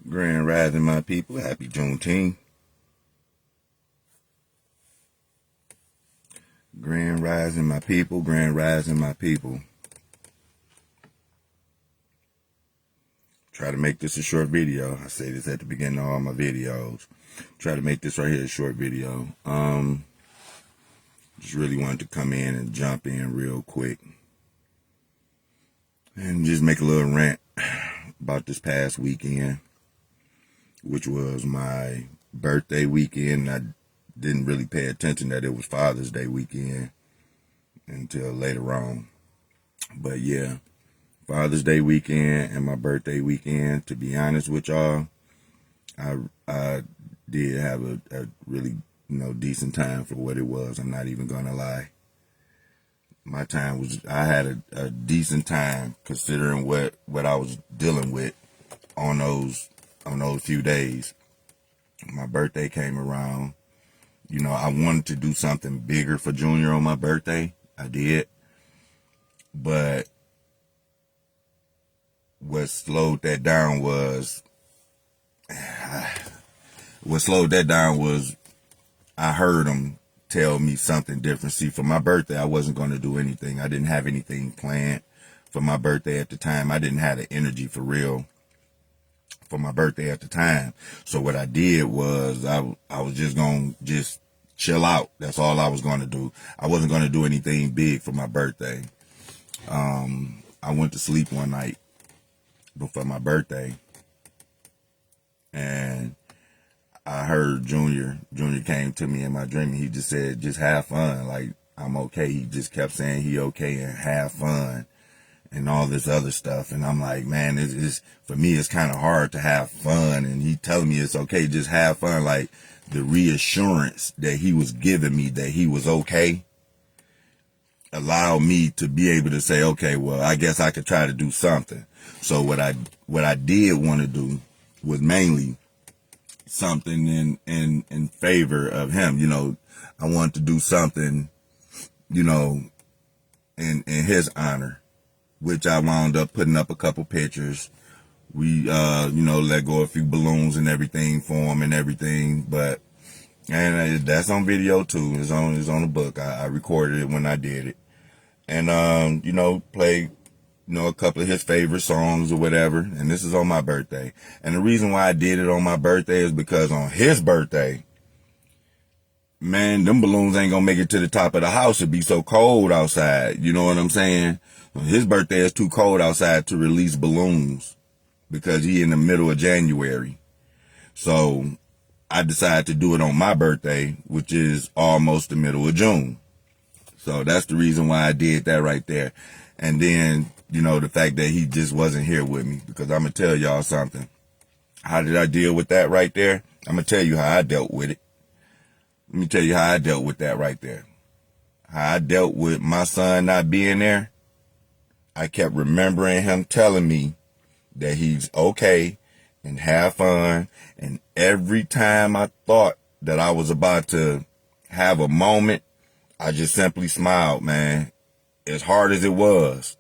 Grand Rising, my people. Happy Juneteenth. Grand Rising, my people. Grand Rising, my people. Try to make this a short video. I say this at the beginning of all my videos. Try to make this right here a short video. Just really wanted to come in and jump in real quick. And just make a little rant about this past weekend, which was my birthday weekend. I didn't really pay attention that it was Father's Day weekend until later on. But yeah, Father's Day weekend and my birthday weekend, to be honest with y'all, I did have a really, decent time for what it was. I'm not even gonna lie. My time was, I had a decent time considering what I was dealing with on those few days. My birthday came around. I wanted to do something bigger for Junior on my birthday. I did. But what slowed that down was I heard him tell me something different. See, for my birthday, I wasn't going to do anything. I didn't have anything planned for my birthday at the time. I didn't have the energy for real for my birthday at the time. So what I did was I was just going to just chill out. That's all I was going to do. I wasn't going to do anything big for my birthday. I went to sleep one night before my birthday, and I heard Junior came to me in my dream, and he just said, just have fun. Like, I'm okay. He just kept saying he okay and have fun and all this other stuff. And I'm like, man, for me, it's kind of hard to have fun. And he telling me it's okay, just have fun. Like, the reassurance that he was giving me that he was okay allowed me to be able to say, okay, well, I guess I could try to do something. So what I did want to do was mainly something in favor of him. I wanted to do something, in his honor, which I wound up putting up a couple pictures. We, let go of a few balloons and everything for him and everything. But, and that's on video too. It's on the book. I recorded it when I did it. And, played, a couple of his favorite songs or whatever. And this is on my birthday. And the reason why I did it on my birthday is because on his birthday, man, them balloons ain't gonna make it to the top of the house. It'd be so cold outside. You know what I'm saying? His birthday is too cold outside to release balloons because he in the middle of January. So I decided to do it on my birthday, which is almost the middle of June. So that's the reason why I did that right there. And then, the fact that he just wasn't here with me, because I'm going to tell y'all something. How did I deal with that right there? I'm going to tell you how I dealt with it. Let me tell you how I dealt with that right there. How I dealt with my son not being there. I kept remembering him telling me that he's okay and have fun. And every time I thought that I was about to have a moment, I just simply smiled, man. As hard as it was.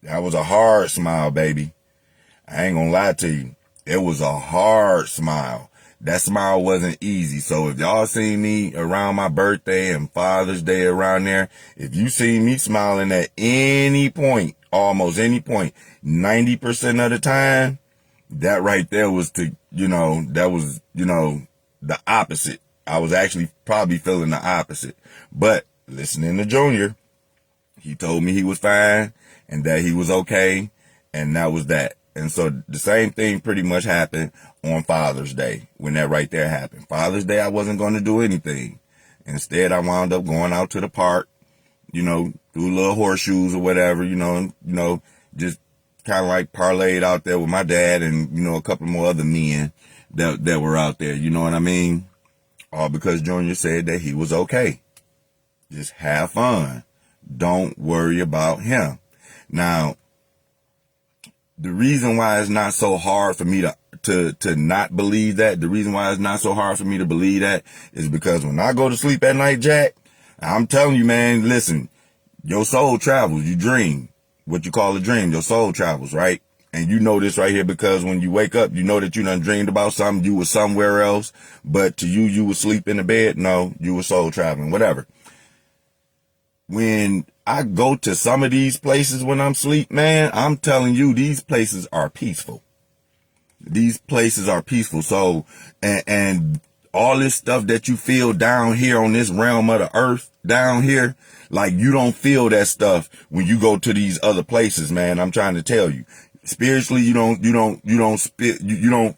That was a hard smile, baby. I ain't gonna lie to you. It was a hard smile. That smile wasn't easy. So if y'all see me around my birthday and Father's Day around there, if you see me smiling at any point, almost any point, 90% of the time, that right there was the opposite. I was actually probably feeling the opposite. But listening to Junior, he told me he was fine and that he was okay, and that was that. And so the same thing pretty much happened on Father's Day when that right there happened. Father's Day, I wasn't going to do anything. Instead, I wound up going out to the park, do little horseshoes or whatever, just kind of like parlayed out there with my dad and, a couple more other men that were out there. You know what I mean? All because Junior said that he was okay. Just have fun. Don't worry about him. Now, the reason why it's not so hard for me to not believe that, the reason why it's not so hard for me to believe that is because when I go to sleep at night, Jack, I'm telling you, man, listen, your soul travels, you dream. What you call a dream, your soul travels, right? And you know this right here because when you wake up, you know that you done dreamed about something. You were somewhere else, but to you, you were asleep in the bed. No, you were soul traveling, whatever. When I go to some of these places when I'm asleep, man, I'm telling you, these places are peaceful. These places are peaceful. So, and all this stuff that you feel down here on this realm of the earth down here, like you don't feel that stuff when you go to these other places, man. I'm trying to tell you, spiritually, you don't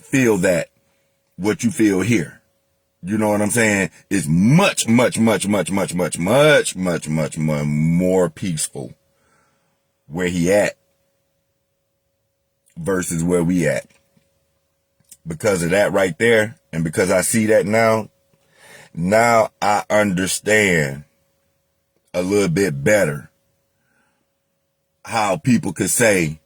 feel that what you feel here. You know what I'm saying? It's much more peaceful where he at versus where we at. Because of that right there, and because I see that now I understand a little bit better how people could say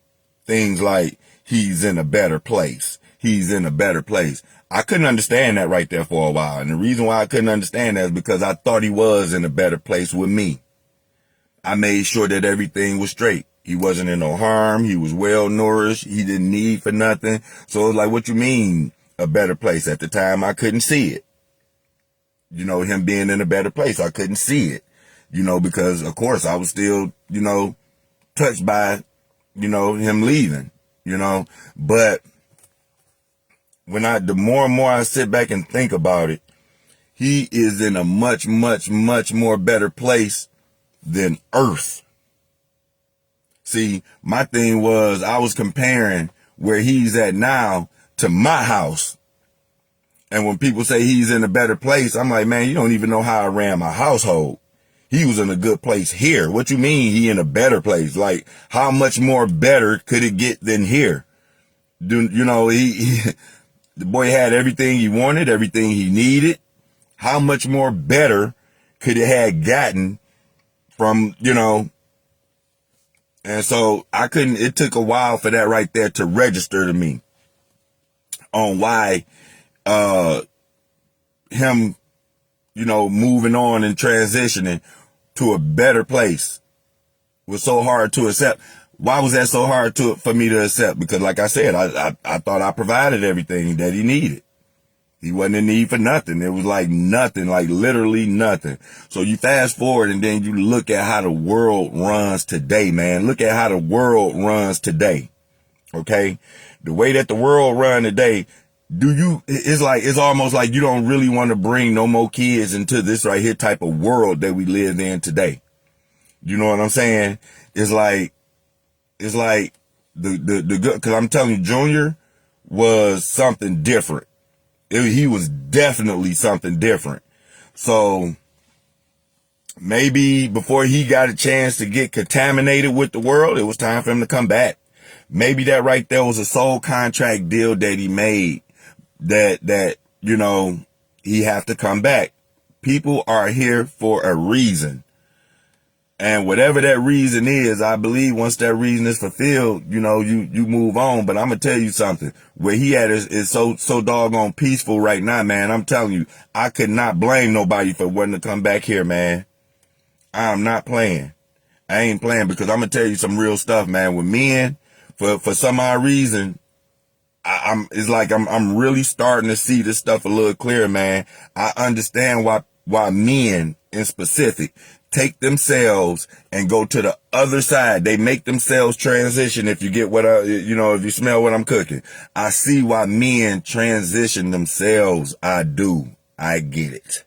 things like, he's in a better place. He's in a better place. I couldn't understand that right there for a while. And the reason why I couldn't understand that is because I thought he was in a better place with me. I made sure that everything was straight. He wasn't in no harm. He was well nourished. He didn't need for nothing. So it's like, what you mean a better place? At the time, I couldn't see it. You know, him being in a better place, I couldn't see it. You know, because of course I was still, you know, touched by, you know, him leaving, you know, but the more and more I sit back and think about it, he is in a much more better place than Earth. See, my thing was I was comparing where he's at now to my house. And when people say he's in a better place, I'm like, man, you don't even know how I ran my household. He was in a good place here. What you mean he in a better place? Like, how much more better could it get than here? You know, the boy had everything he wanted, everything he needed. How much more better could it have gotten from, you know? And so it took a while for that right there to register to me on why, him, you know, moving on and transitioning to a better place was so hard to accept. Why was that so hard for me to accept? Because like I said, I thought I provided everything that he needed. He wasn't in need for nothing. It was like nothing, like literally nothing. So you fast forward and then you look at how the world runs today, man. Look at how the world runs today. Okay. The way that the world run today, it's almost like you don't really want to bring no more kids into this right here type of world that we live in today. You know what I'm saying? It's like the good, cause I'm telling you, Junior was something different. He was definitely something different. So maybe before he got a chance to get contaminated with the world, it was time for him to come back. Maybe that right there was a soul contract deal that he made that, you know, he have to come back. People are here for a reason. And whatever that reason is, I believe once that reason is fulfilled, you know, you move on. But I'm going to tell you something. Where he at is so doggone peaceful right now, man. I'm telling you, I could not blame nobody for wanting to come back here, man. I'm not playing. I ain't playing because I'm going to tell you some real stuff, man. With men, for some odd reason, it's like I'm really starting to see this stuff a little clearer, man. I understand why men in specific take themselves and go to the other side. They make themselves transition. If you get what if you smell what I'm cooking, I see why men transition themselves. I do. I get it.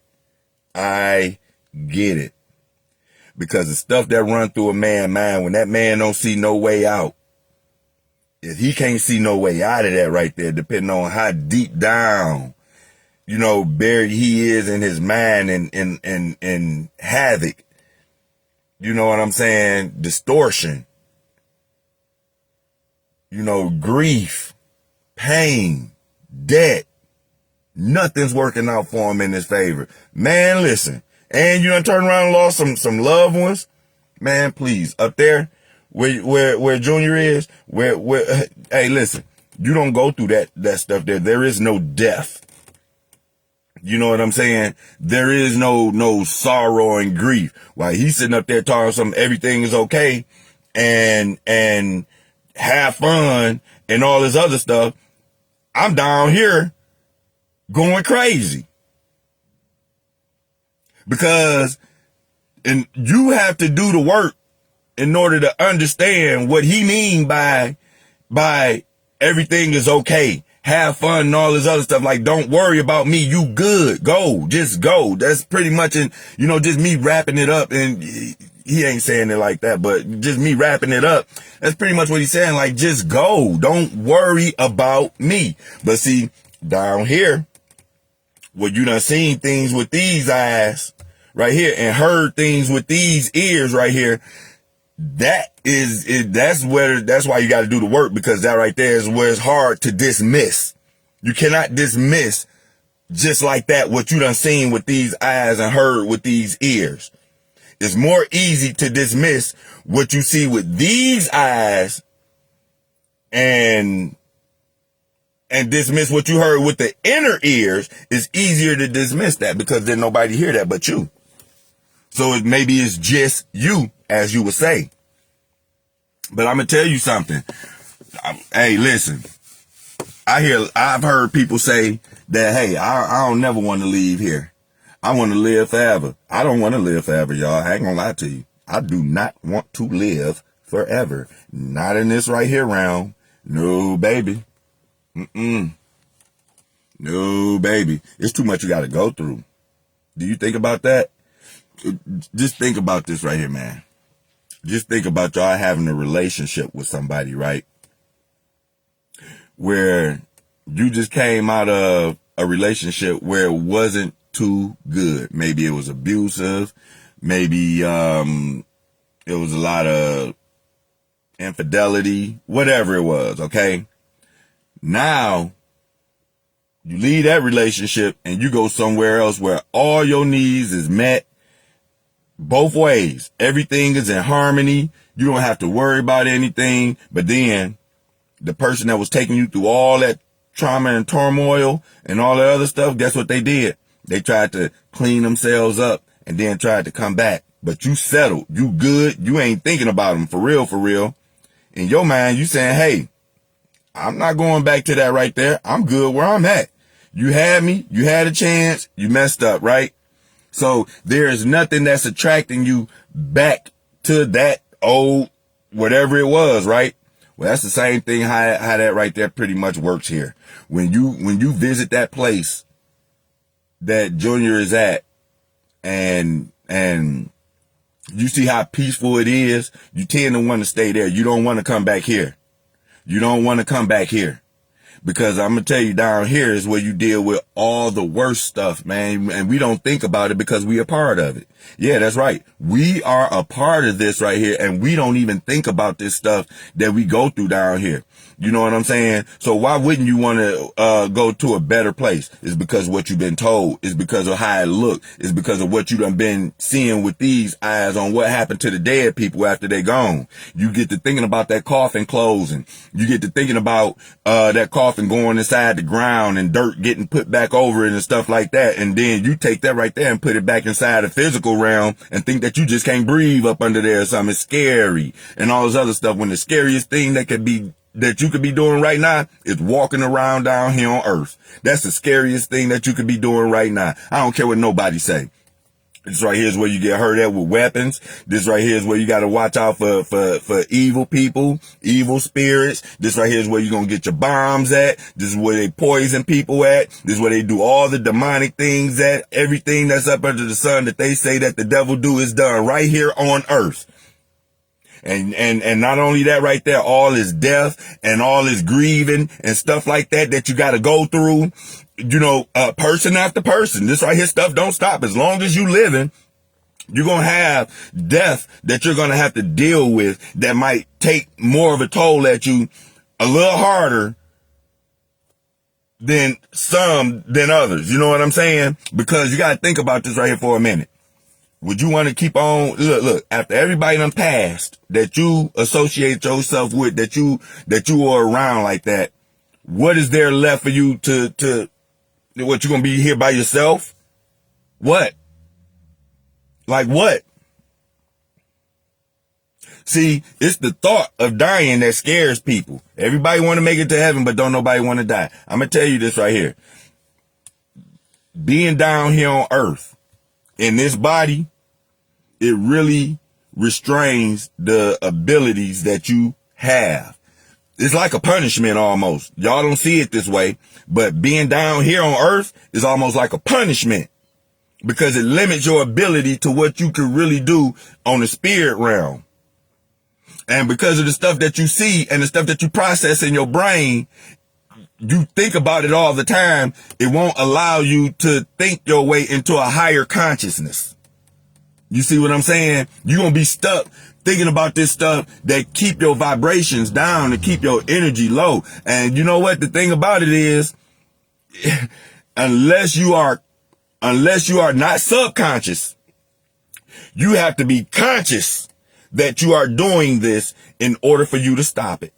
I get it. Because the stuff that run through a man's mind, when that man don't see no way out, if he can't see no way out of that right there, depending on how deep down, you know, buried he is in his mind and havoc, you know what I'm saying? Distortion, you know, grief, pain, debt. Nothing's working out for him in his favor. Man, listen. And you done turn around and lost some loved ones. Man, please, up there where Junior is, hey, listen, you don't go through that stuff there. There is no death. You know what I'm saying? There is no sorrow and grief. While he's sitting up there talking something, everything is okay. And have fun and all this other stuff, I'm down here going crazy. Because and you have to do the work in order to understand what he mean by everything is okay. Have fun and all this other stuff. Like, don't worry about me. You good. Go. Just go. That's pretty much, just me wrapping it up. And he ain't saying it like that, but just me wrapping it up. That's pretty much what he's saying. Like, just go. Don't worry about me. But see, down here, where you done seen things with these eyes right here and heard things with these ears right here, that's why you got to do the work, because that right there is where it's hard to dismiss. You cannot dismiss just like that what you done seen with these eyes and heard with these ears. It's more easy to dismiss what you see with these eyes and dismiss what you heard with the inner ears. Is easier to dismiss that because then nobody hear that but you. So maybe it's just you, as you would say. But I'm going to tell you something. Hey, listen, I've heard people say that, hey, I don't never want to leave here. I want to live forever. I don't want to live forever, y'all. I ain't going to lie to you. I do not want to live forever. Not in this right here realm. No, baby. No, baby. It's too much you got to go through. Do you think about that? Just think about this right here, man. Just think about y'all having a relationship with somebody, right? Where you just came out of a relationship where it wasn't too good. Maybe it was abusive. Maybe it was a lot of infidelity, whatever it was, okay? Now, you leave that relationship and you go somewhere else where all your needs is met both ways. Everything is in harmony. You don't have to worry about anything. But then the person that was taking you through all that trauma and turmoil and all that other stuff, guess what they did? They tried to clean themselves up and then tried to come back. But you settled. You good. You ain't thinking about them for real, for real. In your mind, you saying, hey, I'm not going back to that right there. I'm good where I'm at. You had me. You had a chance. You messed up, right? So there is nothing that's attracting you back to that old whatever it was, right? Well, that's the same thing how that right there pretty much works here. When you visit that place that Junior is at and you see how peaceful it is, you tend to want to stay there. You don't want to come back here. You don't want to come back here. Because I'm going to tell you, down here is where you deal with all the worst stuff, man. And we don't think about it because we are part of it. Yeah, that's right. We are a part of this right here. And we don't even think about this stuff that we go through down here. You know what I'm saying? So why wouldn't you want to go to a better place? It's because of what you've been told. It's because of how it looked. It's because of what you done been seeing with these eyes on what happened to the dead people after they gone. You get to thinking about that coffin closing. You get to thinking about that coffin going inside the ground and dirt getting put back over it and stuff like that. And then you take that right there and put it back inside the physical realm and think that you just can't breathe up under there or something. It's scary and all this other stuff, when the scariest thing that you could be doing right now is walking around down here on earth. That's the scariest thing that you could be doing right now. I don't care what nobody say. This right here is where you get hurt at with weapons. This right here is where you got to watch out for evil people, evil spirits. This right here is where you're going to get your bombs at. This is where they poison people at. This is where they do all the demonic things at. Everything that's up under the sun that they say that the devil do is done right here on earth. And not only that right there, all is death and all is grieving and stuff like that you got to go through, person after person. This right here stuff don't stop. As long as you living, you're going to have death that you're going to have to deal with that might take more of a toll at you a little harder than others. You know what I'm saying? Because you got to think about this right here for a minute. Would you want to keep on, look, after everybody done passed that you associate yourself with, that you are around like that, what is there left for you to what, you going to be here by yourself? What? Like what? See, it's the thought of dying that scares people. Everybody want to make it to heaven, but don't nobody want to die. I'm going to tell you this right here. Being down here on earth in this body, it really restrains the abilities that you have. It's like a punishment almost. Y'all don't see it this way, but being down here on earth is almost like a punishment because it limits your ability to what you can really do on the spirit realm. And because of the stuff that you see and the stuff that you process in your brain, you think about it all the time. It won't allow you to think your way into a higher consciousness. You see what I'm saying? You're going to be stuck thinking about this stuff that keep your vibrations down and keep your energy low. And you know what? The thing about it is, unless you are not subconscious, you have to be conscious that you are doing this in order for you to stop it.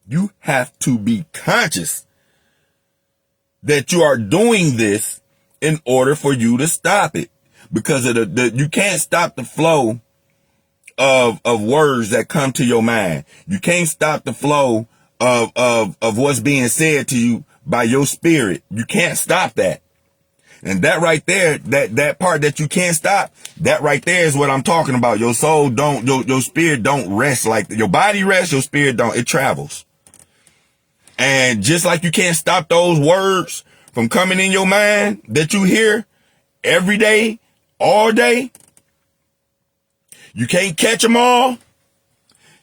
You have to be conscious that you are doing this in order for you to stop it, because of you can't stop the flow of words that come to your mind. You can't stop the flow of what's being said to you by your spirit. You can't stop that. And that right there, that part that you can't stop, that right there is what I'm talking about. Your soul don't, your spirit don't rest like your body rests, your spirit don't, it travels. And just like you can't stop those words from coming in your mind that you hear every day, all day, you can't catch them all.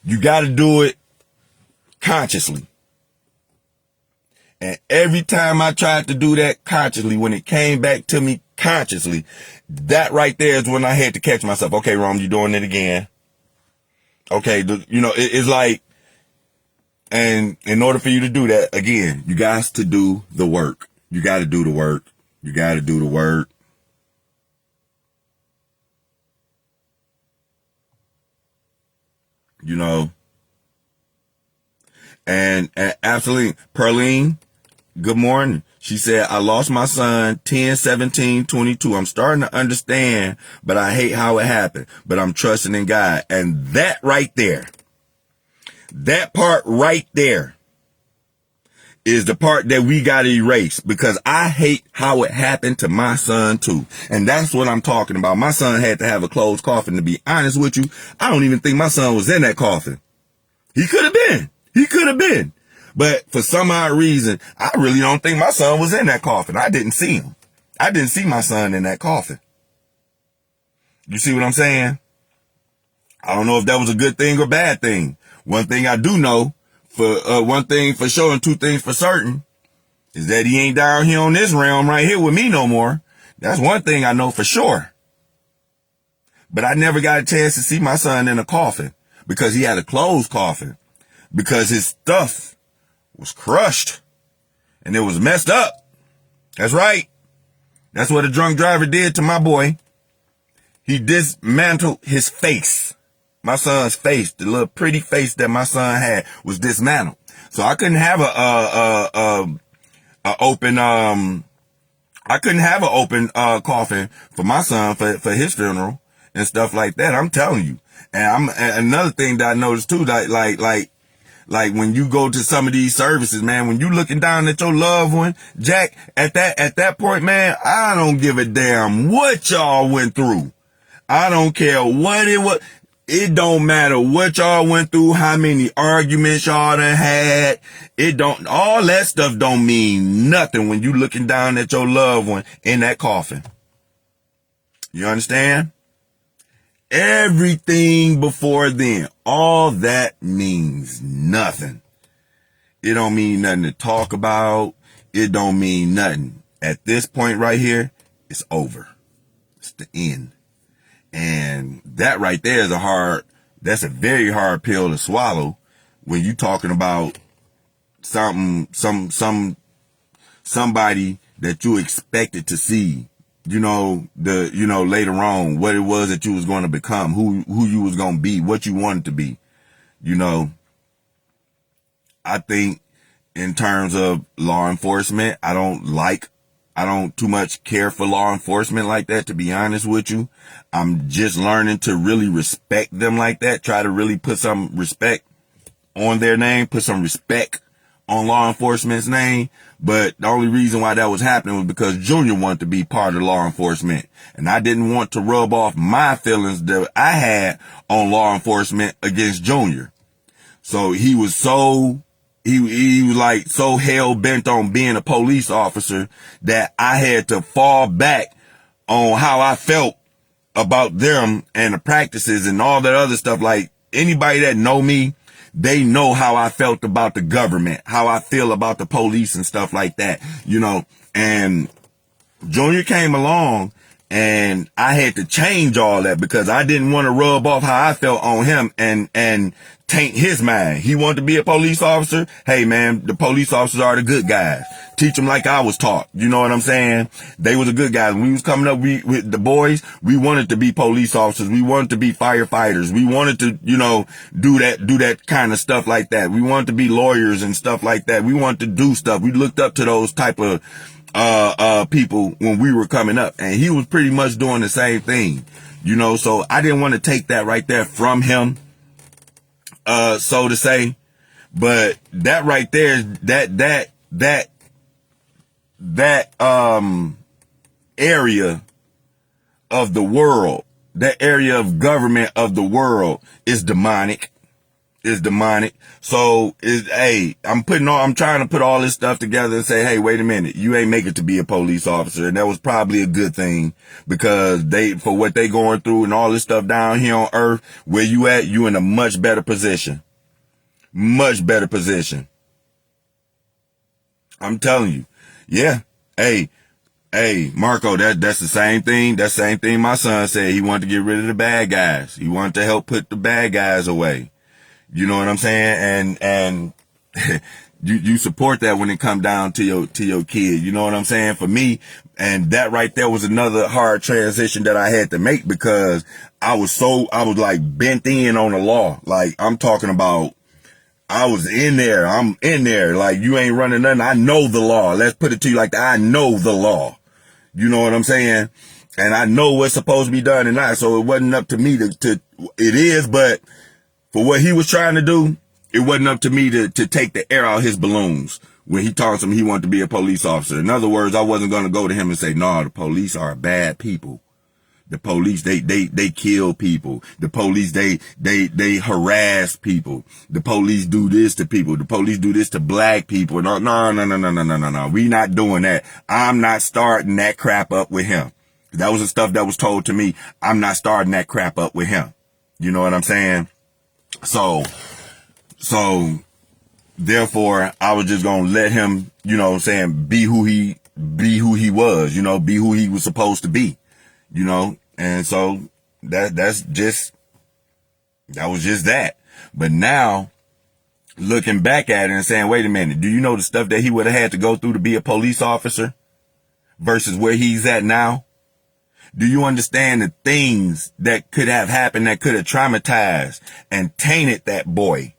You got to do it consciously. And every time I tried to do that consciously, when it came back to me consciously, that right there is when I had to catch myself. Okay, Rom, you're doing it again. Okay, it's like, and in order for you to do that, again, you got to do the work. You got to do the work. You got to do the work. And absolutely, Perline, good morning. She said, I lost my son 10/17/22. I'm starting to understand, but I hate how it happened, but I'm trusting in God. And that right there, that part right there is the part that we got to erase, because I hate how it happened to my son too. And that's what I'm talking about. My son had to have a closed coffin. To be honest with you, I don't even think my son was in that coffin. He could have been. He could have been. But for some odd reason, I really don't think my son was in that coffin. I didn't see him. I didn't see my son in that coffin. You see what I'm saying? I don't know if that was a good thing or bad thing. One thing I do know, one thing for sure and two things for certain, is that he ain't down here on this realm right here with me no more. That's one thing I know for sure. But I never got a chance to see my son in a coffin, because he had a closed coffin, because his stuff was crushed and it was messed up. That's right. That's what a drunk driver did to my boy. He dismantled his face. My son's face, the little pretty face that my son had, was dismantled. So I couldn't have an open coffin for my son for his funeral and stuff like that. I'm telling you. And another thing that I noticed too, like when you go to some of these services, man, when you looking down at your loved one, Jack, at that point, man, I don't give a damn what y'all went through. I don't care what it was. It don't matter what y'all went through, how many arguments y'all done had. All that stuff don't mean nothing when you looking down at your loved one in that coffin. You understand? Everything before then, all that means nothing. It don't mean nothing to talk about. It don't mean nothing. At this point right here, it's over. It's the end. And that right there is that's a very hard pill to swallow when you talking about somebody that you expected to see, later on, what it was that you was going to become, who you was going to be, what you wanted to be. I think in terms of law enforcement, I I don't too much care for law enforcement like that, to be honest with you. I'm just learning to really respect them like that. Try to really put some respect on their name, put some respect on law enforcement's name. But the only reason why that was happening was because Junior wanted to be part of law enforcement. And I didn't want to rub off my feelings that I had on law enforcement against Junior. So he was he was like so hell bent on being a police officer that I had to fall back on how I felt about them and the practices and all that other stuff. Like, anybody that know me, they know how I felt about the government, how I feel about the police and stuff like that, you know. And Junior came along and I had to change all that because I didn't want to rub off how I felt on him and taint his mind. He wanted to be a police officer. Hey man, the police officers are the good guys. Teach them like I was taught. You know what I'm saying? They was the good guys. When we was coming up, with the boys, we wanted to be police officers. We wanted to be firefighters. We wanted to, you know, do that kind of stuff like that. We wanted to be lawyers and stuff like that. We wanted to do stuff. We looked up to those type of people when we were coming up, and he was pretty much doing the same thing, you know. So I didn't want to take that right there from him, so to say. But that right there, that area of the world, that area of government of the world is demonic. So I'm trying to put all this stuff together and say, hey, wait a minute, you ain't make it to be a police officer. And that was probably a good thing, because for what they going through and all this stuff down here on earth, where you at, you in a much better position. Much better position. I'm telling you. Yeah. Hey, Marco, that's the same thing. That same thing my son said. He wanted to get rid of the bad guys. He wanted to help put the bad guys away. You know what I'm saying? And you support that when it come down to your kid. You know what I'm saying? For me, and that right there was another hard transition that I had to make, because I was like bent in on the law. Like, I'm talking about, I was in there. I'm in there. Like, you ain't running nothing. I know the law. Let's put it to you like that. I know the law. You know what I'm saying? And I know what's supposed to be done and not. So it wasn't up to me it is, but for what he was trying to do, it wasn't up to me to take the air out his balloons when he told him he wanted to be a police officer. In other words, I wasn't going to go to him and say, no, the police are bad people. The police, they kill people. The police, they harass people. The police do this to people. The police do this to black people. No. We not doing that. I'm not starting that crap up with him. That was the stuff that was told to me. I'm not starting that crap up with him. You know what I'm saying? So therefore I was just going to let him, you know what I'm saying, be who he was, you know, be who he was supposed to be, you know. And so that was just that. But now looking back at it and saying, wait a minute, do you know the stuff that he would have had to go through to be a police officer versus where he's at now? Do you understand the things that could have happened that could have traumatized and tainted that boy?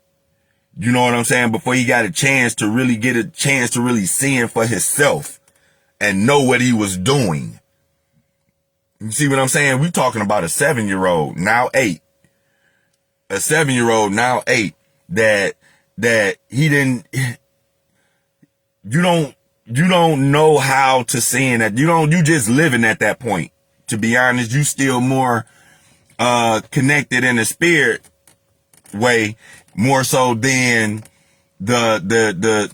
You know what I'm saying? Before he got a chance to really see him for himself and know what he was doing. You see what I'm saying? We're talking about a 7-year-old, now 8. A 7-year-old, now 8, that he didn't, you don't know how to sin that. You just living at that point. To be honest, you still more connected in the spirit way, more so than the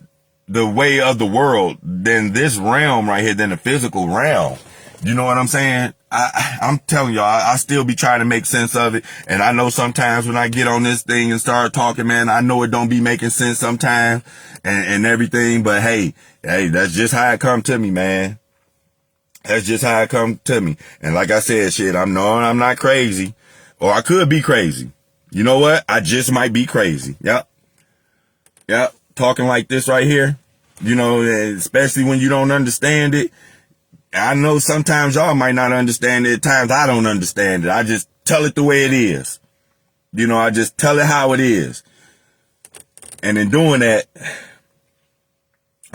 way of the world, than this realm right here, than the physical realm. You know what I'm saying? I'm telling y'all, I still be trying to make sense of it. And I know sometimes when I get on this thing and start talking, man, I know it don't be making sense sometimes and everything. But hey, that's just how it come to me, man. That's just how it come to me. And like I said, shit, I'm not crazy, or I could be crazy. You know what? I just might be crazy. Yep. Talking like this right here, you know, especially when you don't understand it. I know sometimes y'all might not understand it. At times I don't understand it. I just tell it the way it is. You know, I just tell it how it is. And in doing that,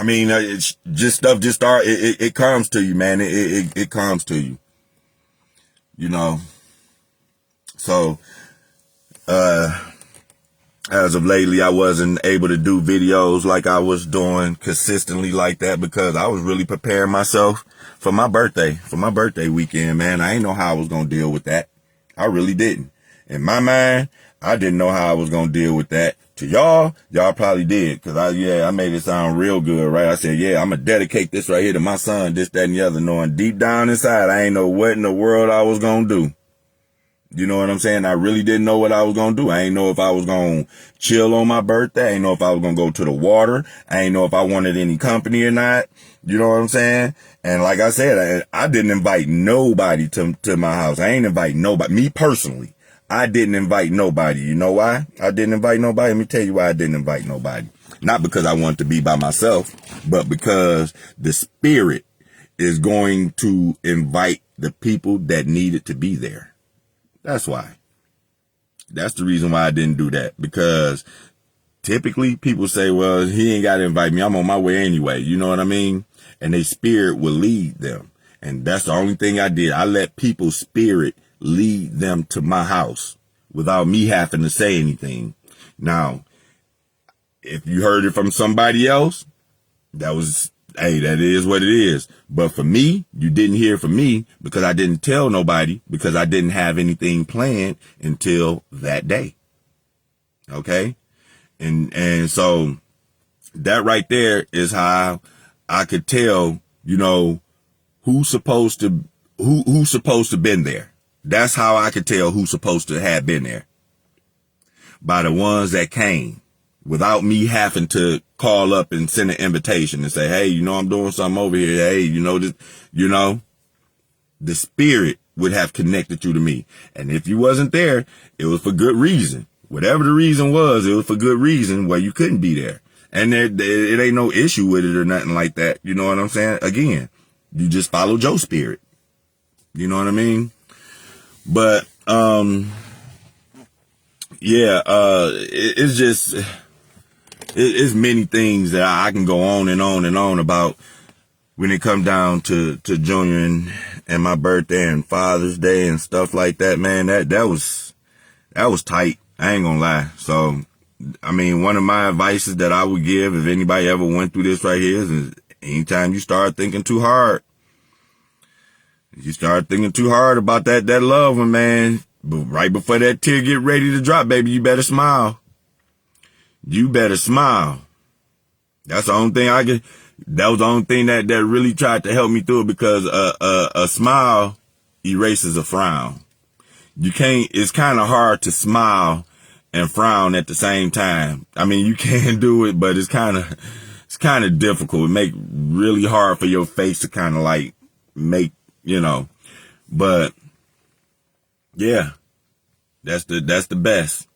I mean, it's just stuff just start, it comes to you, man. It comes to you, you know. So, as of lately, I wasn't able to do videos like I was doing consistently like that because I was really preparing myself for my birthday weekend, man. I didn't know how I was going to deal with that. I really didn't. In my mind, I didn't know how I was going to deal with that. To y'all probably did. Cause I made it sound real good, right? I said, yeah, I'm going to dedicate this right here to my son, this, that, and the other, knowing deep down inside, I ain't know what in the world I was going to do. You know what I'm saying? I really didn't know what I was going to do. I ain't know if I was going to chill on my birthday. I ain't know if I was going to go to the water. I ain't know if I wanted any company or not. You know what I'm saying? And like I said, I didn't invite nobody to my house. I ain't invite nobody. Me personally, I didn't invite nobody. You know why I didn't invite nobody? Let me tell you why I didn't invite nobody. Not because I wanted to be by myself, but because the spirit is going to invite the people that needed to be there. That's why. That's the reason why I didn't do that. Because typically people say, well, he ain't got to invite me. I'm on my way anyway. You know what I mean? And their spirit will lead them. And that's the only thing I did. I let people's spirit lead them to my house without me having to say anything. Now, if you heard it from somebody else, that is what it is. But for me, you didn't hear from me because I didn't tell nobody because I didn't have anything planned until that day. Okay. And so that right there is how I could tell, you know, who's supposed to been there. That's how I could tell who's supposed to have been there. By the ones that came. Without me having to call up and send an invitation and say, hey, you know, I'm doing something over here. Hey, you know, this, you know, the spirit would have connected you to me. And if you wasn't there, it was for good reason. Whatever the reason was, it was for good reason why you couldn't be there. And it ain't no issue with it or nothing like that. You know what I'm saying? Again, you just follow your spirit. You know what I mean? But, yeah, it's just, it's many things that I can go on and on and on about when it come down to Junior and my birthday and Father's Day and stuff like that, man. That was tight. I ain't gonna lie. So, I mean, one of my advices that I would give if anybody ever went through this right here is anytime you start thinking too hard, about that loved one, man. But right before that tear get ready to drop, baby, you better smile. You better smile. That's the only thing that was the only thing that really tried to help me through it because a smile erases a frown. It's kind of hard to smile and frown at the same time. I mean, you can do it, but it's kind of difficult. It make really hard for your face to kind of like make, you know, but yeah, that's the best.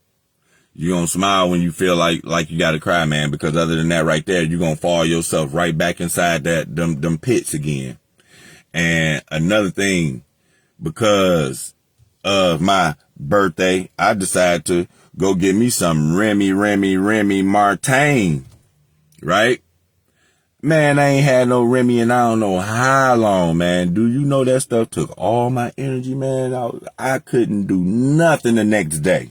You're going to smile when you feel like you got to cry, man, because other than that right there, you're going to fall yourself right back inside them pits again. And another thing, because of my birthday, I decided to go get me some Remy Martin, right? Man, I ain't had no Remy in I don't know how long, man. Do you know that stuff took all my energy, man? I couldn't do nothing the next day.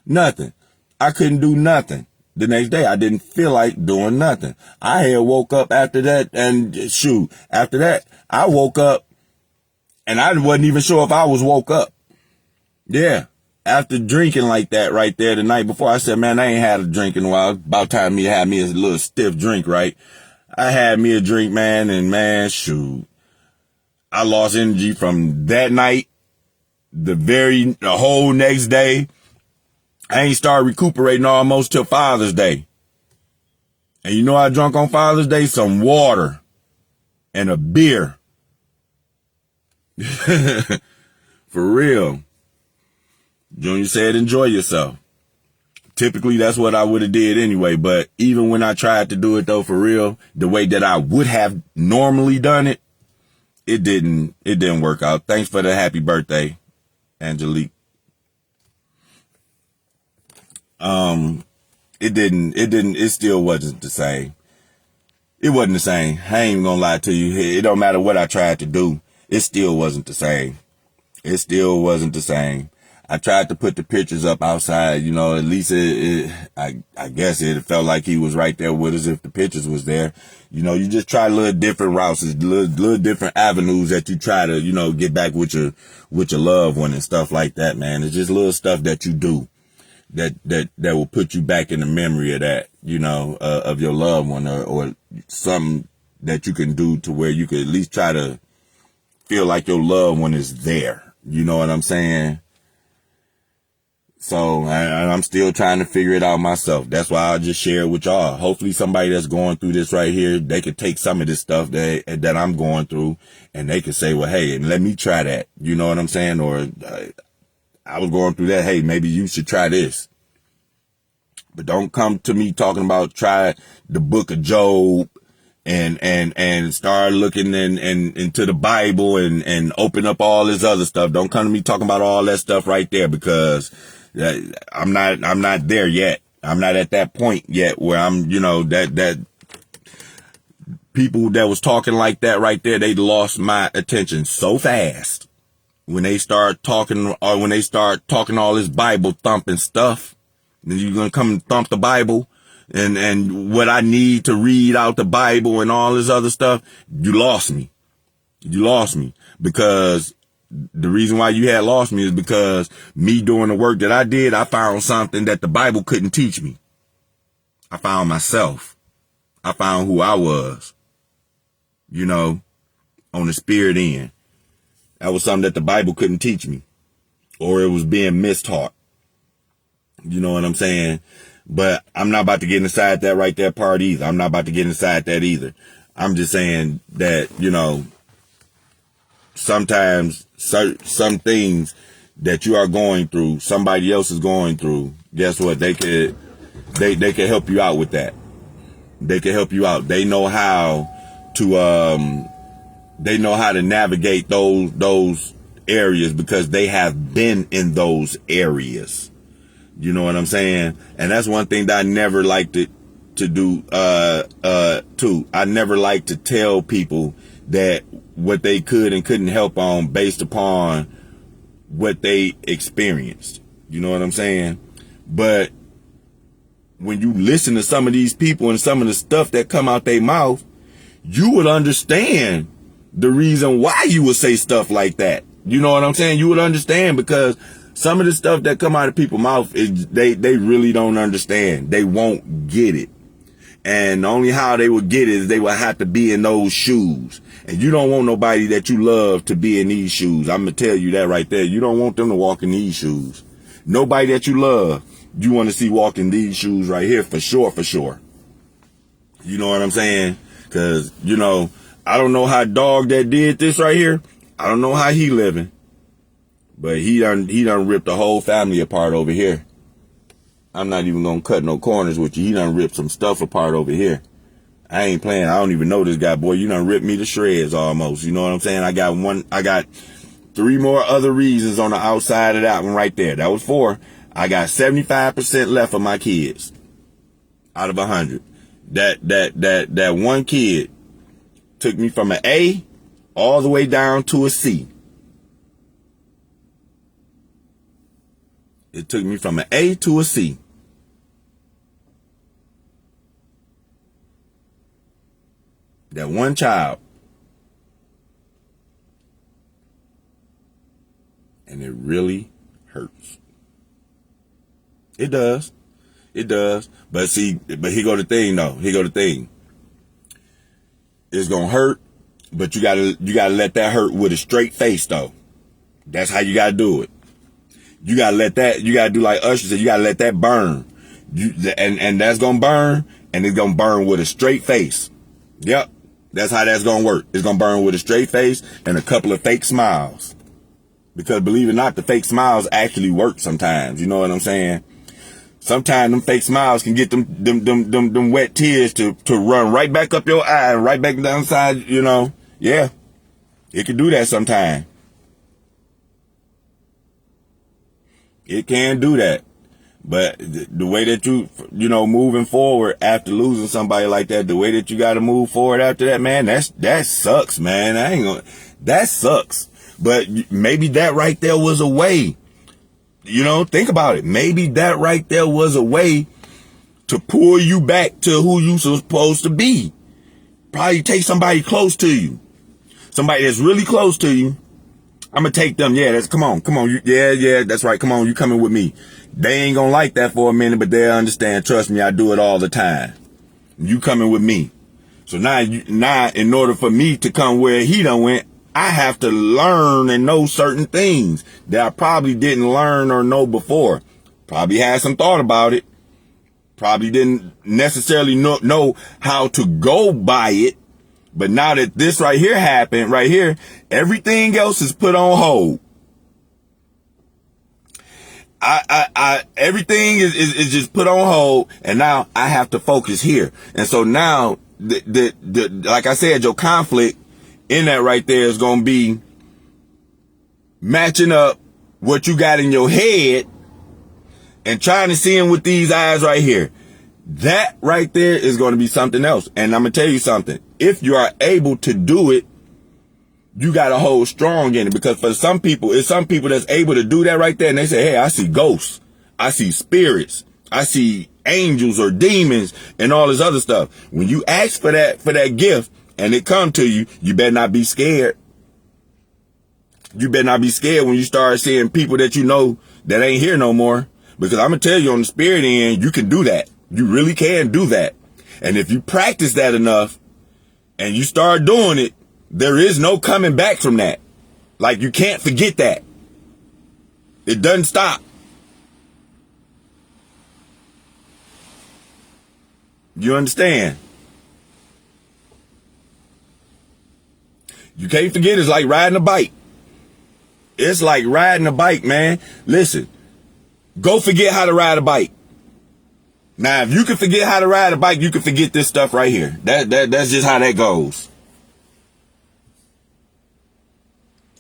Nothing. I couldn't do nothing. The next day, I didn't feel like doing nothing. I had woke up after that and after that, I woke up and I wasn't even sure if I was woke up. Yeah. After drinking like that right there the night before, I said, man, I ain't had a drink in a while. About time me had me a little stiff drink, right? I had me a drink, man, and man, I lost energy from that night, the whole next day. I ain't started recuperating almost till Father's Day. And you know I drunk on Father's Day? Some water and a beer. For real. Junior said, enjoy yourself. Typically, that's what I would have did anyway. But even when I tried to do it, though, for real, the way that I would have normally done it, it didn't work out. Thanks for the happy birthday, Angelique. It still wasn't the same. it wasn't the same. I ain't even gonna lie to you. It don't matter what I tried to do. It still wasn't the same. It still wasn't the same. I tried to put the pictures up outside, you know, at least I guess it felt like he was right there with us if the pictures was there. You know, you just try little different routes, little different avenues that you try to, you know, get back with your loved one and stuff like that, man. It's just little stuff that you do that will put you back in the memory of that, you know, of your loved one or something that you can do to where you could at least try to feel like your loved one is there. You know what I'm saying? So I'm still trying to figure it out myself. That's why I'll just share it with y'all. Hopefully somebody that's going through this right here, they could take some of this stuff that I'm going through and they could say, well, hey, let me try that. You know what I'm saying? Or I was going through that. Hey, maybe you should try this. But don't come to me talking about try the book of Job and start looking into the Bible and open up all this other stuff. Don't come to me talking about all that stuff right there because I'm not there yet. I'm not at that point yet where I'm, you know, that people that was talking like that right there, they lost my attention so fast when they start talking or when they start talking all this Bible thumping stuff. Then you're going to come and thump the Bible and what I need to read out the Bible and all this other stuff. You lost me. You lost me because the reason why you had lost me is because me doing the work that I did, I found something that the Bible couldn't teach me. I found myself. I found who I was, you know, on the spirit end. That was something that the Bible couldn't teach me or it was being mistaught. You know what I'm saying? But I'm not about to get inside that right there part either. I'm not about to get inside that either. I'm just saying that, you know, sometimes some things that you are going through, somebody else is going through, guess what? They could help you out with that. They can help you out. They know how to navigate those areas because they have been in those areas. You know what I'm saying? And that's one thing that I never liked to do, too. I never liked to tell people that what they could and couldn't help on based upon what they experienced. You know what I'm saying? But when you listen to some of these people and some of the stuff that come out their mouth, you would understand the reason why you would say stuff like that. You know what I'm saying? You would understand because some of the stuff that come out of people's mouth is they really don't understand. They won't get it. And the only how they would get it is they would have to be in those shoes. And you don't want nobody that you love to be in these shoes. I'm going to tell you that right there. You don't want them to walk in these shoes. Nobody that you love, you want to see walk in these shoes right here for sure, for sure. You know what I'm saying? Because, you know, I don't know how dog that did this right here. I don't know how he living. But he done ripped the whole family apart over here. I'm not even going to cut no corners with you. He done ripped some stuff apart over here. I ain't playing. I don't even know this guy, boy. You done ripped me to shreds almost. You know what I'm saying? I got 3 more other reasons on the outside of that one right there. That was 4. I got 75% left of my kids out of 100. That one kid took me from an A all the way down to a C. It took me from an A to a C. That one child. And it really hurts. It does. It does. But see, here go the thing though. Here go the thing. It's gonna hurt, but you gotta let that hurt with a straight face though. That's how you gotta do it. You gotta let that, you gotta do like Usher said, you gotta let that burn. And that's gonna burn, and it's gonna burn with a straight face. Yep. That's how that's gonna work. It's gonna burn with a straight face and a couple of fake smiles. Because believe it or not, the fake smiles actually work sometimes. You know what I'm saying? Sometimes them fake smiles can get them wet tears to run right back up your eye, right back down side, you know. Yeah. It can do that sometimes. It can do that. But the way that you know, moving forward after losing somebody like that, the way that you got to move forward after that, man, that sucks, man. That sucks. But maybe that right there was a way. You know, think about it. Maybe that right there was a way to pull you back to who you supposed to be. Probably take somebody close to you. Somebody that's really close to you. I'm going to take them. Yeah, come on. That's right. Come on. You coming with me. They ain't going to like that for a minute, but they'll understand. Trust me, I do it all the time. You coming with me. So now, in order for me to come where he done went, I have to learn and know certain things that I probably didn't learn or know before. Probably had some thought about it. Probably didn't necessarily know how to go by it. But now that this right here happened, right here, everything else is put on hold. Everything is just put on hold, and now I have to focus here. And so now, like I said, your conflict in that right there is going to be matching up what you got in your head and trying to see him with these eyes right here. That right there is going to be something else. And I'm going to tell you something. If you are able to do it, you got to hold strong in it. Because for some people, it's some people that's able to do that right there. And they say, hey, I see ghosts. I see spirits. I see angels or demons and all this other stuff. When you ask for that gift and it come to you, you better not be scared. You better not be scared when you start seeing people that you know that ain't here no more. Because I'm going to tell you, on the spirit end, you can do that. You really can do that. And if you practice that enough and you start doing it, there is no coming back from that. Like, you can't forget that. It doesn't stop. You understand? You can't forget. It's like riding a bike. It's like riding a bike, man. Listen, go forget how to ride a bike. Now, if you can forget how to ride a bike, you can forget this stuff right here. That's just how that goes.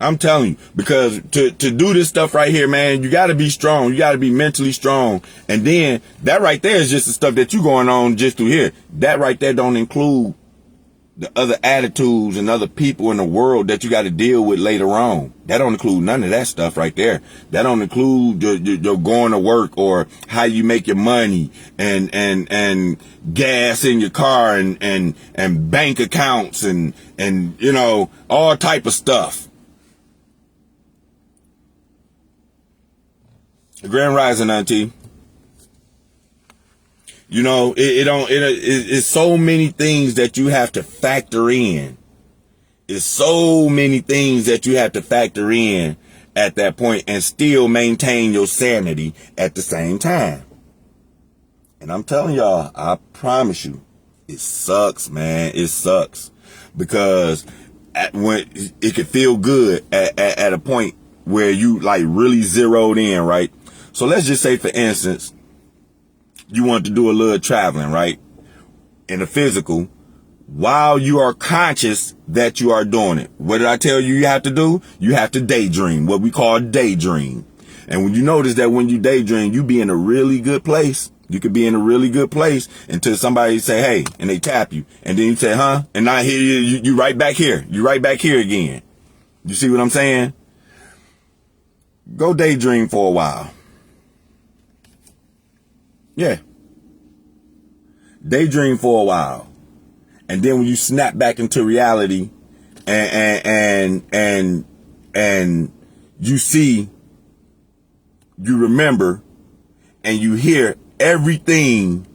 I'm telling you, because to do this stuff right here, man, you got to be strong. You got to be mentally strong. And then that right there is just the stuff that you going on just through here. That right there don't include the other attitudes and other people in the world that you got to deal with later on. That don't include none of that stuff right there. That don't include your going to work or how you make your money and gas in your car and bank accounts and you know, all type of stuff. Grand Rising, Auntie. You know, it's so many things that you have to factor in. It's so many things that you have to factor in at that point and still maintain your sanity at the same time. And I'm telling y'all, I promise you, it sucks, man. It sucks because when it could feel good at a point where you like really zeroed in, right? So let's just say, for instance, you want to do a little traveling, right? In the physical, while you are conscious that you are doing it. What did I tell you you have to do? You have to daydream, what we call daydream. And when you notice that when you daydream, you be in a really good place. You could be in a really good place until somebody say, hey, and they tap you. And then you say, huh? And I hear you right back here. You right back here again. You see what I'm saying? Go daydream for a while. Yeah. Daydream for a while. And then when you snap back into reality and you see, you remember, and you hear everything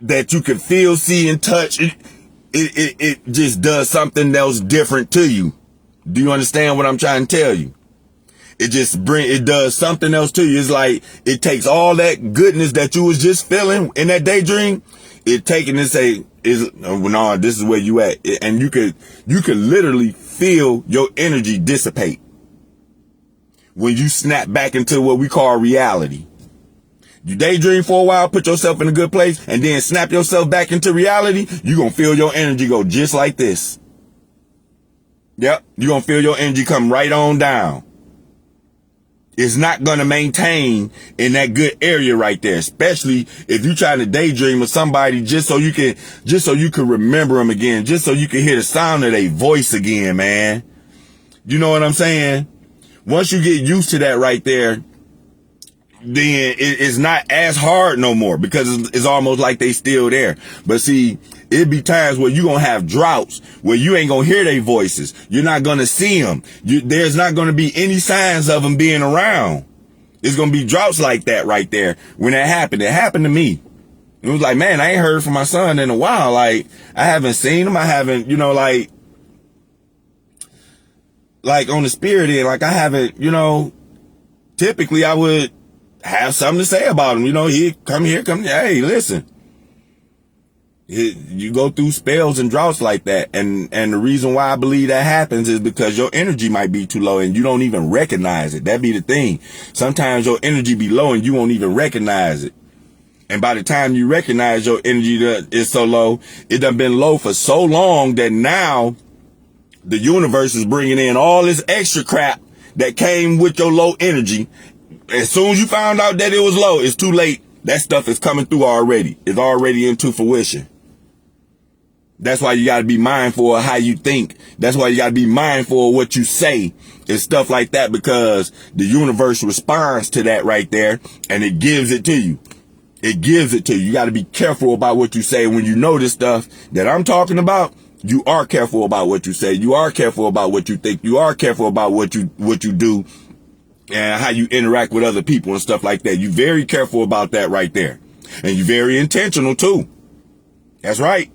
that you can feel, see, and touch, it just does something else different to you. Do you understand what I'm trying to tell you? It does something else to you. It's like it takes all that goodness that you was just feeling in that daydream, it taking and say, no, this is where you at. And you could literally feel your energy dissipate when you snap back into what we call reality. You daydream for a while, put yourself in a good place, and then snap yourself back into reality, you're going to feel your energy go just like this. Yep. You're going to feel your energy come right on down. It's not going to maintain in that good area right there, especially if you're trying to daydream of somebody just so you can remember them again, just so you can hear the sound of their voice again, man. You know what I'm saying? Once you get used to that right there, then it's not as hard no more because it's almost like they still there. But see, it'd be times where you're going to have droughts where you ain't going to hear their voices. You're not going to see them. There's not going to be any signs of them being around. It's going to be droughts like that right there. When that happened, it happened to me. It was like, man, I ain't heard from my son in a while. Like, I haven't seen him. I haven't, like on the spirit end, like I haven't, typically I would have something to say about him. He'd come here, hey, listen. You go through spells and droughts like that. And the reason why I believe that happens is because your energy might be too low and you don't even recognize it. That be the thing. Sometimes your energy be low and you won't even recognize it. And by the time you recognize your energy is so low, it done been low for so long that now the universe is bringing in all this extra crap that came with your low energy. As soon as you found out that it was low, it's too late. That stuff is coming through already. It's already into fruition. That's why you got to be mindful of how you think. That's why you got to be mindful of what you say and stuff like that, because the universe responds to that right there and it gives it to you. It gives it to you. You got to be careful about what you say. When you know this stuff that I'm talking about, you are careful about what you say. You are careful about what you think. You are careful about what you do and how you interact with other people and stuff like that. You're very careful about that right there. And you're very intentional too. That's right.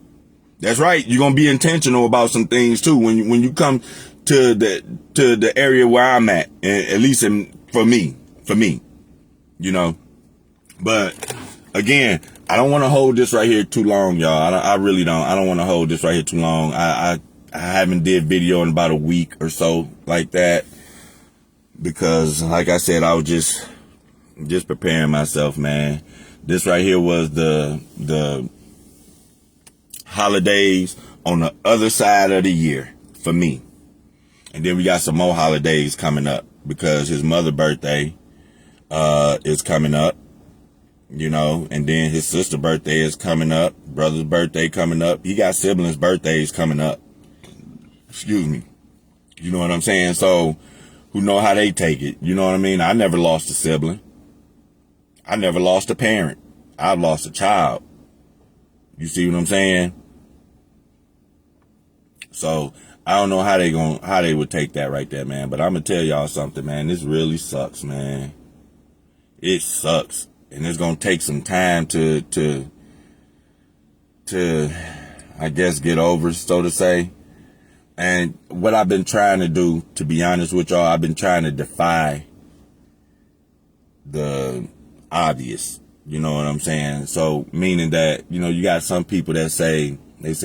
That's right. You're going to be intentional about some things too. When you come to the area where I'm at least for me, but again, I don't want to hold this right here too long, y'all. I really don't. I don't want to hold this right here too long. I haven't did video in about a week or so like that, because like I said, I was just preparing myself, man. This right here was the holidays on the other side of the year for me. And then we got some more holidays coming up because his mother's birthday is coming up, and then his sister's birthday is coming up, brother's birthday coming up. He got siblings' birthdays coming up. Excuse me. You know what I'm saying? So who know how they take it? You know what I mean? I never lost a sibling. I never lost a parent. I've lost a child. You see what I'm saying? So I don't know how they would take that right there, man. But I'm gonna tell y'all something, man. This really sucks, man. It sucks, and it's gonna take some time to I guess get over, so to say. And what I've been trying to do, to be honest with y'all, I've been trying to defy the obvious. You know what I'm saying? So meaning that, you got some people that say,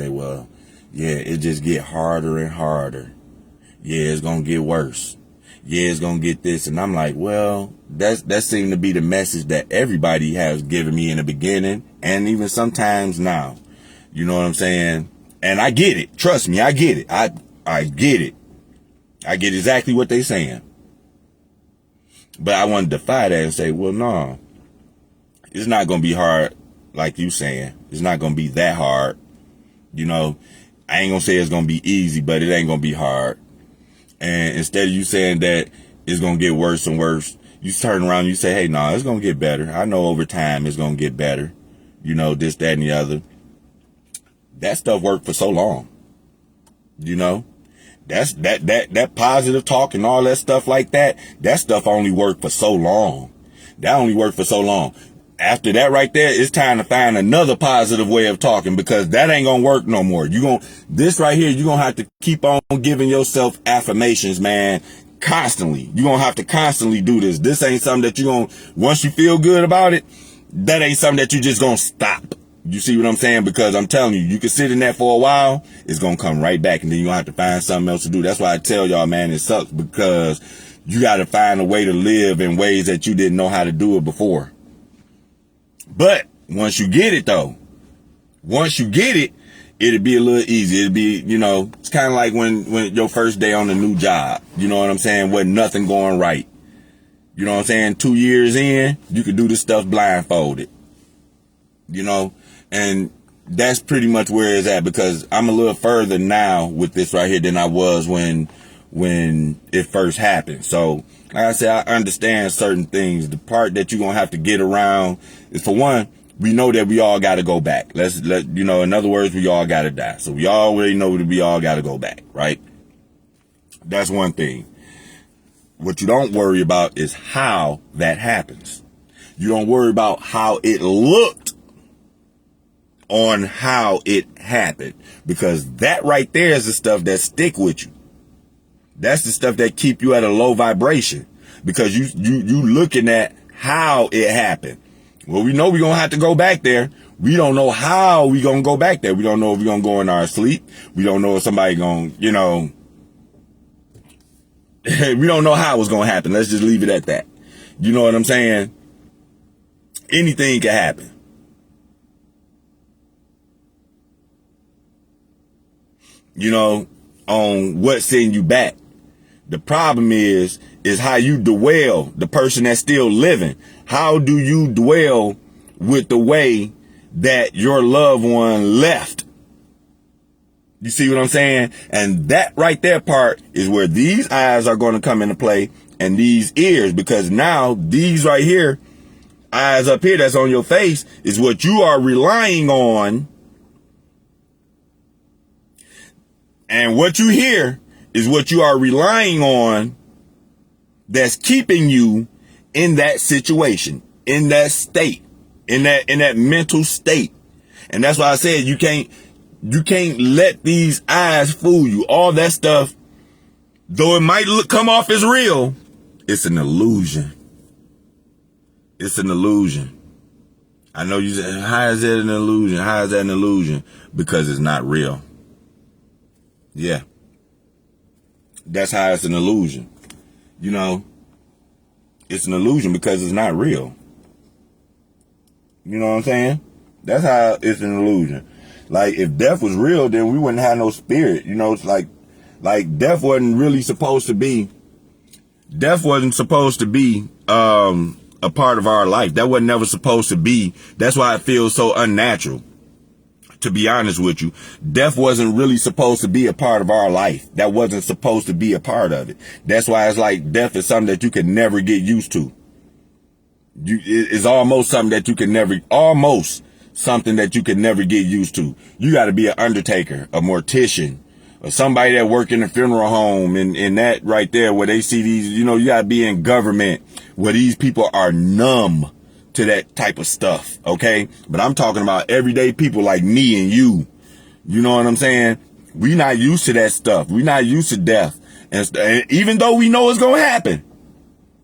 well, yeah, it just get harder and harder. Yeah, it's going to get worse. Yeah, it's going to get this. And I'm like, well, that seemed to be the message that everybody has given me in the beginning and even sometimes now. You know what I'm saying? And I get it. Trust me, I get it. I get it. I get exactly what they're saying. But I want to defy that and say, well, no. It's not going to be hard like you saying. It's not going to be that hard. I ain't going to say it's going to be easy, but it ain't going to be hard. And instead of you saying that it's going to get worse and worse, you turn around and you say, hey, no, it's going to get better. I know over time it's going to get better. This, that, and the other. That stuff worked for so long. That's that positive talk and all that stuff like that. That stuff only worked for so long. That only worked for so long. After that right there, it's time to find another positive way of talking, because that ain't gonna work no more. This right here, you're gonna have to keep on giving yourself affirmations, man, constantly. You're gonna have to constantly do this. This ain't something that once you feel good about it, that ain't something that you just gonna stop. You see what I'm saying? Because I'm telling you, you can sit in that for a while, it's gonna come right back, and then you're gonna have to find something else to do. That's why I tell y'all, man, it sucks, because you gotta find a way to live in ways that you didn't know how to do it before. But once you get it, though, it'll be a little easy. It'll be, it's kind of like when your first day on a new job, you know what I'm saying? Wasn't nothing going right. You know what I'm saying? 2 years in, you could do this stuff blindfolded. You know, and that's pretty much where it's at, because I'm a little further now with this right here than I was when it first happened. So, like I said, I understand certain things. The part that you're going to have to get around is, for one, we know that we all got to go back. In other words, we all got to die. So we already know that we all got to go back, right? That's one thing. What you don't worry about is how that happens. You don't worry about how it looked on how it happened, because that right there is the stuff that stick with you. That's the stuff that keep you at a low vibration, because you looking at how it happened. Well, we know we're going to have to go back there. We don't know how we going to go back there. We don't know if we're going to go in our sleep. We don't know if somebody going to, we don't know how it's going to happen. Let's just leave it at that. You know what I'm saying? Anything can happen. On what's sending you back. The problem is how you dwell, the person that's still living. How do you dwell with the way that your loved one left? You see what I'm saying? And that right there part is where these eyes are going to come into play, and these ears, because now these right here, eyes up here that's on your face, is what you are relying on. And what you hear is what you are relying on, that's keeping you in that situation, in that state, in that mental state. And that's why I said you can't let these eyes fool you. All that stuff, though it might come off as real, it's an illusion. It's an illusion. I know you say, how is that an illusion? How is that an illusion? Because it's not real. Yeah. That's how it's an illusion. It's an illusion because it's not real. You know what I'm saying? That's how it's an illusion. Like, if death was real, then we wouldn't have no spirit. It's like death wasn't really supposed to be. Death wasn't supposed to be a part of our life. That wasn't never supposed to be. That's why it feels so unnatural. To be honest with you, death wasn't really supposed to be a part of our life. That wasn't supposed to be a part of it. That's why it's like death is something that you can never get used to. It's almost something that you can never get used to. You got to be an undertaker, a mortician, or somebody that work in a funeral home, and that right there where they see these, you got to be in government where these people are numb to that type of stuff, okay? But I'm talking about everyday people like me and you. You know what I'm saying? We not used to that stuff. We not used to death. And even though we know it's going to happen,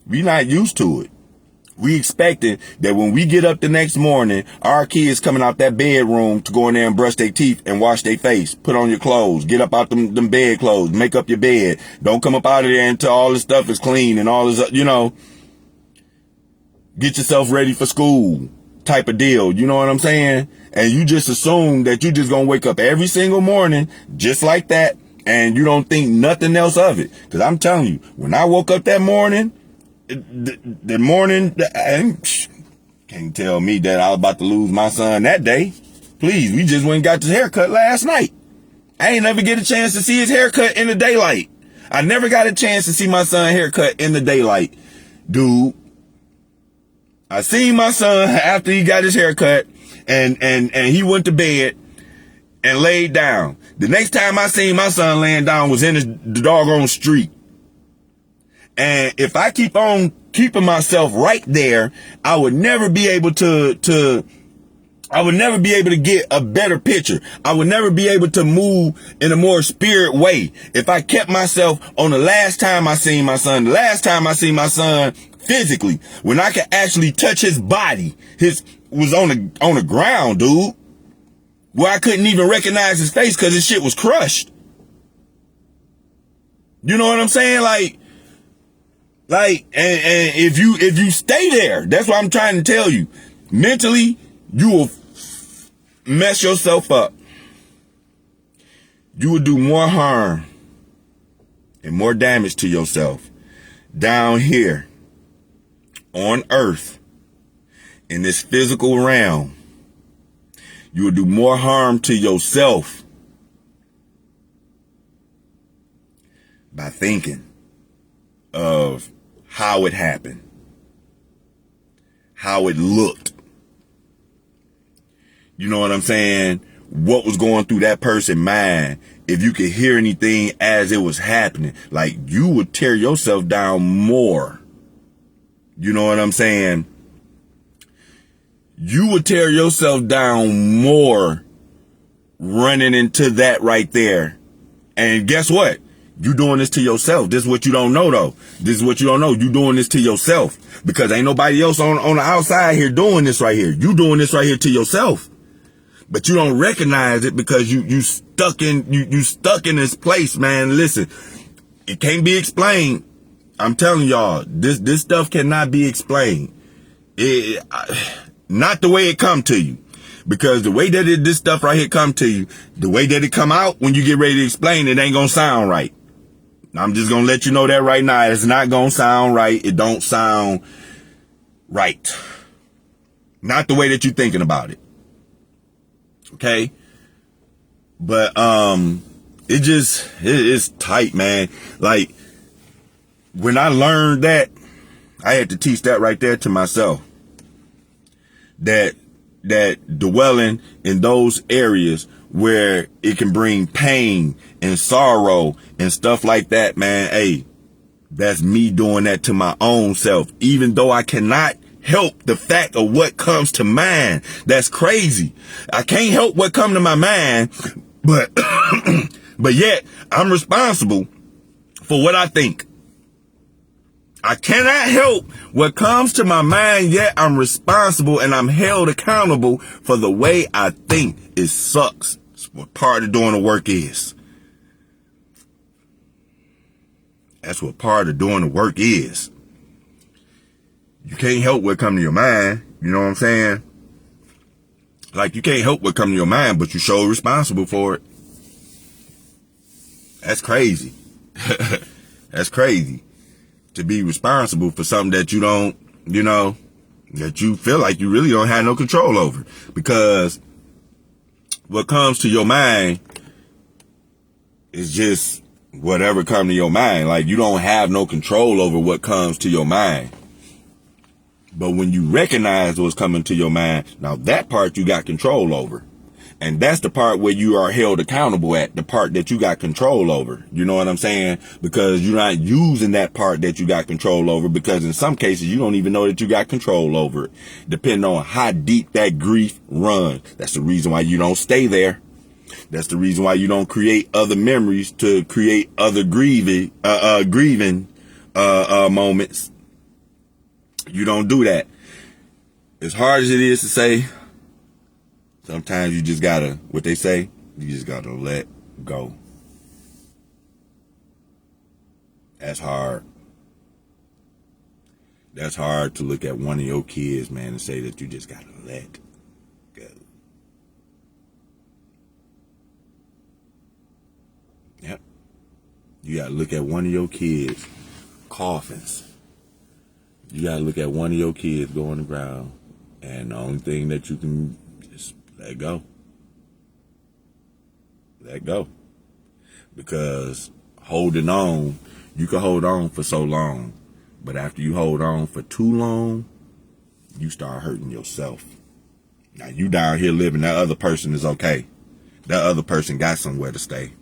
we not used to it. We expecting that when we get up the next morning, our kids coming out that bedroom to go in there and brush their teeth and wash their face, put on your clothes, get up out them bed clothes, make up your bed. Don't come up out of there until all this stuff is clean and all this, get yourself ready for school type of deal. You know what I'm saying? And you just assume that you just going to wake up every single morning just like that, and you don't think nothing else of it. Because I'm telling you, when I woke up that morning, the morning, can't tell me that I was about to lose my son that day. Please, we just went and got his haircut last night. I ain't never get a chance to see his haircut in the daylight. I never got a chance to see my son haircut in the daylight. Dude, I seen my son after he got his haircut, and he went to bed and laid down. The next time I seen my son laying down was in the doggone street. And if I keep on keeping myself right there, I would never be able to get a better picture. I would never be able to move in a more spirit way. If I kept myself on the last time I seen my son physically, when I could actually touch his body, was on the ground, dude, where I couldn't even recognize his face because his shit was crushed. You know what I'm saying? And if you stay there, that's what I'm trying to tell you. Mentally, you will mess yourself up. You will do more harm and more damage to yourself down here on earth, in this physical realm, you will do more harm to yourself by thinking of how it happened, how it looked. You know what I'm saying? What was going through that person's mind? If you could hear anything as it was happening, like, you would tear yourself down more. You know what I'm saying? You would tear yourself down more running into that right there. And guess what? You doing this to yourself. This is what you don't know, though. This is what you don't know. You doing this to yourself, because ain't nobody else on the outside here doing this right here. You doing this right here to yourself, but you don't recognize it because you stuck in this place, man. Listen, it can't be explained. I'm telling y'all, this stuff cannot be explained. Not the way it come to you, because the way that this stuff right here come to you, the way that it come out when you get ready to explain it ain't gonna sound right. I'm just gonna let you know that right now. It's not gonna sound right. It don't sound right. Not the way that you're thinking about it. Okay? But it's tight, man. Like, when I learned that, I had to teach that right there to myself. That dwelling in those areas where it can bring pain and sorrow and stuff like that, man, hey, that's me doing that to my own self, even though I cannot help the fact of what comes to mind. That's crazy. I can't help what come to my mind, but but yet I'm responsible for what I think. I cannot help what comes to my mind, yet I'm responsible and I'm held accountable for the way I think. It sucks. It's what part of doing the work is. That's what part of doing the work is. You can't help what come to your mind. You know what I'm saying? Like, you can't help what come to your mind, but you're so responsible for it. That's crazy. That's crazy. To be responsible for something that you don't, that you feel like you really don't have no control over. Because what comes to your mind is just whatever comes to your mind. Like, you don't have no control over what comes to your mind. But when you recognize what's coming to your mind, now that part you got control over. And that's the part where you are held accountable at, the part that you got control over. You know what I'm saying? Because you're not using that part that you got control over, because in some cases you don't even know that you got control over it, depending on how deep that grief runs. That's the reason why you don't stay there. That's the reason why you don't create other memories to create other grieving moments. You don't do that. As hard as it is to say, sometimes you just gotta, what they say, you just gotta let go. That's hard. That's hard to look at one of your kids, man, and say that you just gotta let go. Yep. You gotta look at one of your kids' coffins. You gotta look at one of your kids go on the ground, and the only thing that you can just let go. Let go. Because holding on, you can hold on for so long, but after you hold on for too long, you start hurting yourself. Now you down here living, that other person is okay. That other person got somewhere to stay.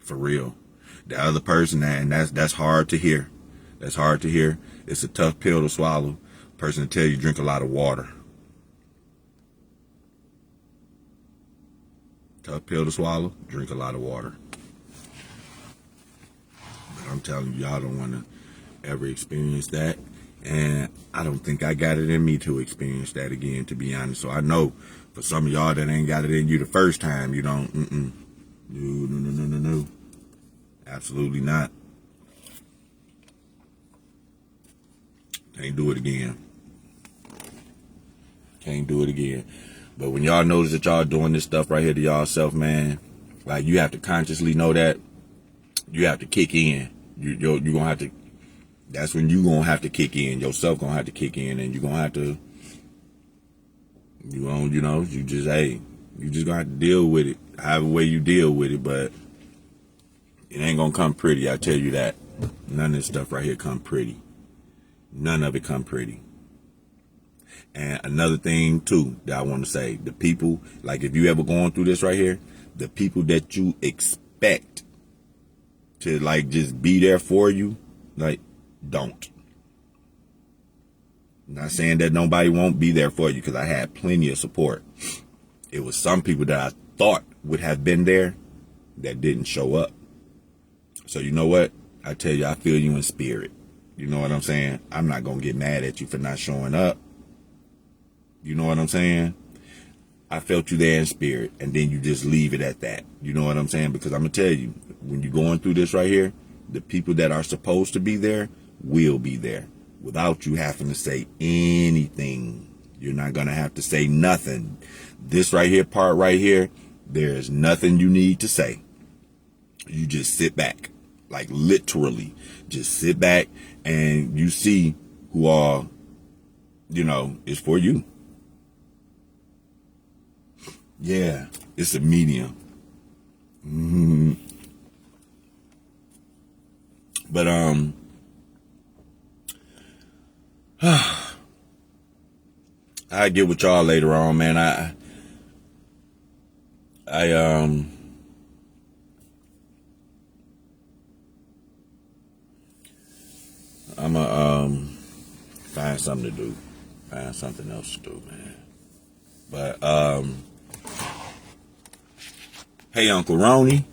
For real. The other person, and that's hard to hear. That's hard to hear. It's a tough pill to swallow. Person to tell you drink a lot of water. Tough pill to swallow, drink a lot of water. But I'm telling you, y'all don't want to ever experience that. And I don't think I got it in me to experience that again, to be honest. So I know for some of y'all that ain't got it in you the first time, you don't, No. Absolutely not. Can't do it again. Can't do it again. But when y'all notice that y'all doing this stuff right here to y'all self, man, like, you have to consciously know that. You have to kick in. You're gonna have to That's when you gonna have to kick in. Yourself gonna have to kick in, and you gonna have to, you just gonna have to deal with it, however way you deal with it. But it ain't gonna come pretty. I tell you that. None of this stuff right here come pretty. None of it come pretty. And another thing too that I want to say, the people, like if you ever going through this right here, the people that you expect to like just be there for you, like don't. Not saying that nobody won't be there for you, because I had plenty of support. It was some people that I thought would have been there that didn't show up. So you know what? I tell you, I feel you in spirit. You know what I'm saying? I'm not going to get mad at you for not showing up. You know what I'm saying? I felt you there in spirit, and then you just leave it at that. You know what I'm saying? Because I'm going to tell you, when you're going through this right here, the people that are supposed to be there will be there without you having to say anything. You're not going to have to say nothing. This right here, part right here, there's nothing you need to say. You just sit back, like literally just sit back, and you see who all, is for you. Yeah, it's a medium. But I get with y'all later on, man. I'ma find something to do. Find something else to do, man. But hey, Uncle Roni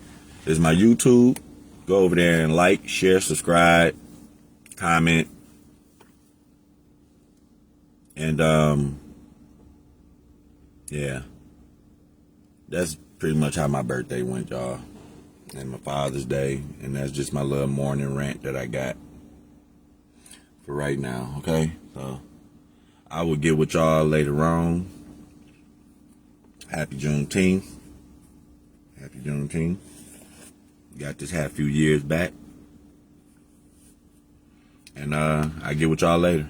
is my YouTube. Go over there and like, share, subscribe, comment. And yeah. That's pretty much how my birthday went, y'all. And my Father's Day. And that's just my little morning rant that I got for right now, okay? So I will get with y'all later on. Happy Juneteenth. Happy Juneteenth. Got this half few years back. And I get with y'all later.